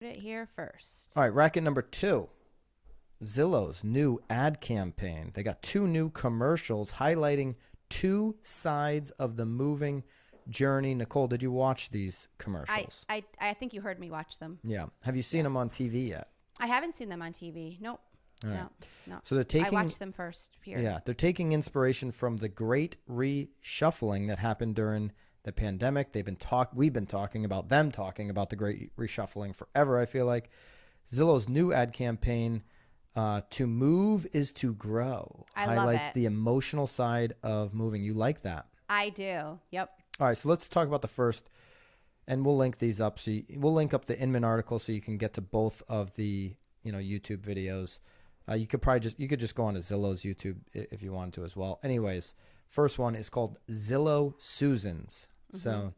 It here first. All right, racket number 2. Zillow's new ad campaign. They got 2 new commercials highlighting 2 sides of the moving journey. Nicole, did you watch these commercials? I think you heard me watch them. Yeah. Have you seen them on TV yet? I haven't seen them on TV. Nope. All right. No. So they're taking. I watched them first here. Yeah, they're taking inspiration from the great reshuffling that happened during the pandemic. We've been talking about the great reshuffling forever. I feel like Zillow's new ad campaign, "To Move is to Grow," highlights love it. the emotional side of moving. You like that? I do. Yep. All right, so let's talk about the first, and we'll link these up. We'll link up the Inman article so you can get to both of the YouTube videos. You could just go on to Zillow's YouTube if you wanted to as well. Anyways, first one is called Zillow Susans. Mm-hmm. So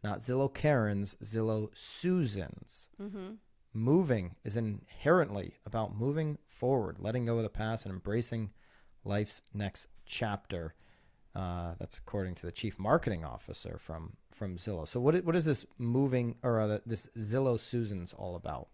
not Zillow Karens, Zillow Susans. Mm-hmm. Moving is inherently about moving forward, letting go of the past, and embracing life's next chapter. That's according to the chief marketing officer from Zillow. So what is this moving or this Zillow Susans all about?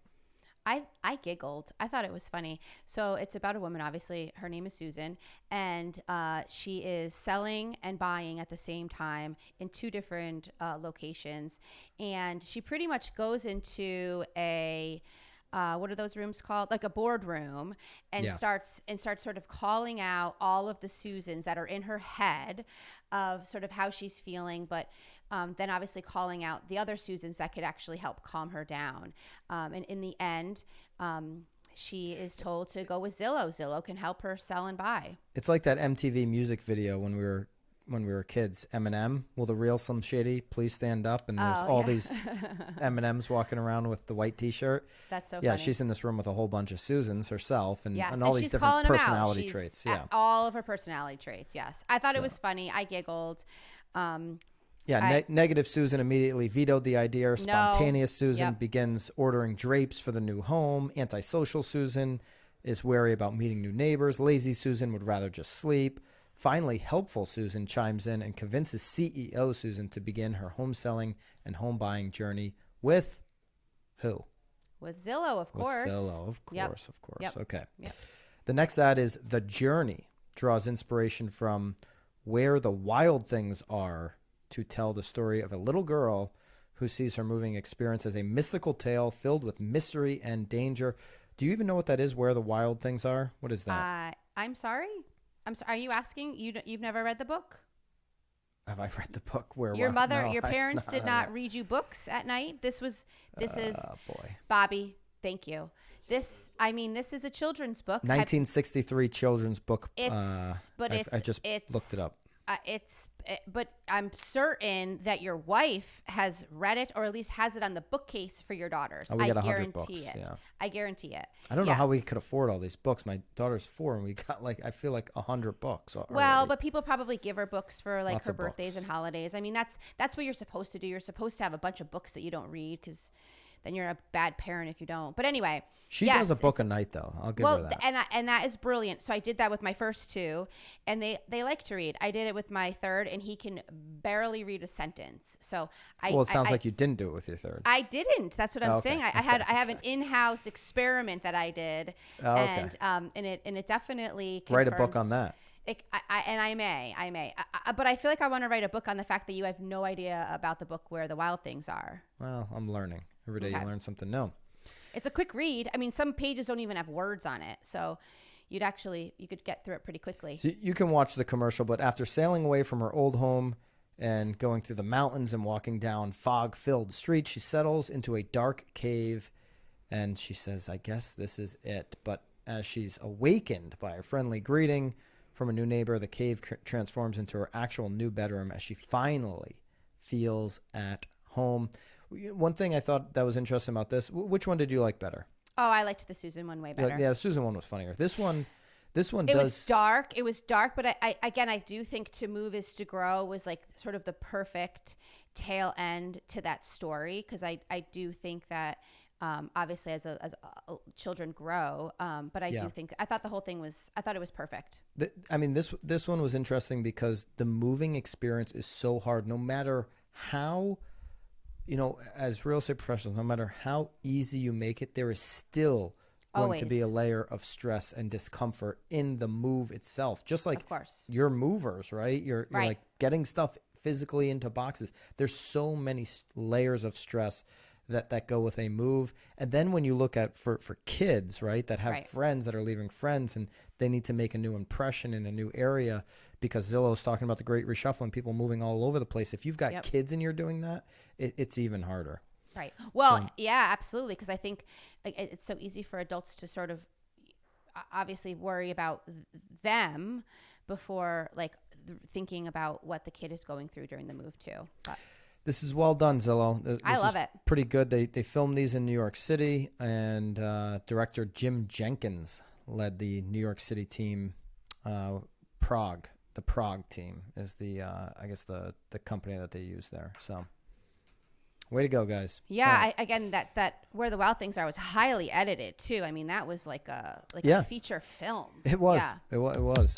I giggled. I thought it was funny. So it's about a woman, obviously. Her name is Susan, and she is selling and buying at the same time in 2 different locations. And she pretty much goes into a what are those rooms called? Like a boardroom, and starts sort of calling out all of the Susans that are in her head of sort of how she's feeling, but then obviously calling out the other Susans that could actually help calm her down. And in the end, she is told to go with Zillow. Zillow can help her sell and buy. It's like that MTV music video when we were kids. Eminem, will the real Slim Shady please stand up? And there's all these M&Ms walking around with the white T-shirt. That's so yeah, funny. She's in this room with a whole bunch of Susans herself, and Yes, all these she's different calling them out. personality She's traits. at all of her personality traits. Yes, I thought it was funny. I giggled. Negative Susan immediately vetoed the idea. Spontaneous Susan begins ordering drapes for the new home. Antisocial Susan is wary about meeting new neighbors. Lazy Susan would rather just sleep. Finally, helpful Susan chimes in and convinces CEO Susan to begin her home selling and home buying journey with who? With Zillow, of course. With Zillow, of course, of course. Yep. Okay. Yep. The next ad is The Journey, draws inspiration from Where the Wild Things Are to tell the story of a little girl who sees her moving experience as a mystical tale filled with mystery and danger. Do you even know what that is, Where the Wild Things Are? What is that? I'm sorry. Are you asking? You've never read the book? Have I read the book? Where your mother, no, your parents did not read you books at night? This is boy. Bobby. Thank you. This is a children's book. 1963 children's book. I just looked it up. But I'm certain that your wife has read it, or at least has it on the bookcase for your daughters. Oh, we got 100 guarantee books. it. Yeah. I guarantee it. I don't know how we could afford all these books. My daughter's 4, and we got I feel like 100 books. Already. Well, but people probably give her books for Lots her of birthdays books. and holidays. I mean, that's what you're supposed to do. You're supposed to have a bunch of books that you don't read, because then you're a bad parent if you don't. But anyway, she does a book a night, though. I'll give her that. And that is brilliant. So I did that with my first 2, and they like to read. I did it with my third, and he can barely read a sentence. So it sounds like you didn't do it with your third. I didn't. That's what I'm saying. I have an in-house experiment that I did, and it definitely confirms. Write a book on that. I may, but I feel like I want to write a book on the fact that you have no idea about the book Where the Wild Things Are. Well, I'm learning. Every day you learn something new. It's a quick read. I mean, some pages don't even have words on it, so you could get through it pretty quickly. So you can watch the commercial, but after sailing away from her old home and going through the mountains and walking down fog-filled streets, she settles into a dark cave, and she says, "I guess this is it." But as she's awakened by a friendly greeting from a new neighbor, the cave transforms into her actual new bedroom as she finally feels at home. One thing I thought that was interesting about this, which one did you like better? Oh, I liked the Susan one way better. Yeah, the Susan one was funnier. This one it was dark. It was dark, but I do think To Move is to Grow was like sort of the perfect tail end to that story, because I do think that obviously as children grow, but I do think I thought the whole thing I thought it was perfect. This one was interesting because the moving experience is so hard, no matter how you know, as real estate professionals, no matter how easy you make it, there is still going to be a Always. layer of stress and discomfort in the move itself. Just like Of course. you're movers, right? You're Right. like getting stuff physically into boxes. There's so many layers of stress that go with a move. And then when you look at for kids, right, that have Right. friends that are leaving friends and they need to make a new impression in a new area, because Zillow's talking about the great reshuffling, people moving all over the place. If you've got Yep. kids and you're doing that, it's even harder. Right. Well, yeah, absolutely. Because I think like, it's so easy for adults to sort of obviously worry about them before like thinking about what the kid is going through during the move too. But This is well done, Zillow. I love is it. Pretty good. They filmed these in New York City, and director Jim Jenkins led the New York City team. Prague, the Prague team is the I guess the company that they use there. So, way to go, guys! Yeah, again, that Where the Wild Things Are was highly edited too. I mean, that was like a Yeah. feature film. It was. Yeah. It was.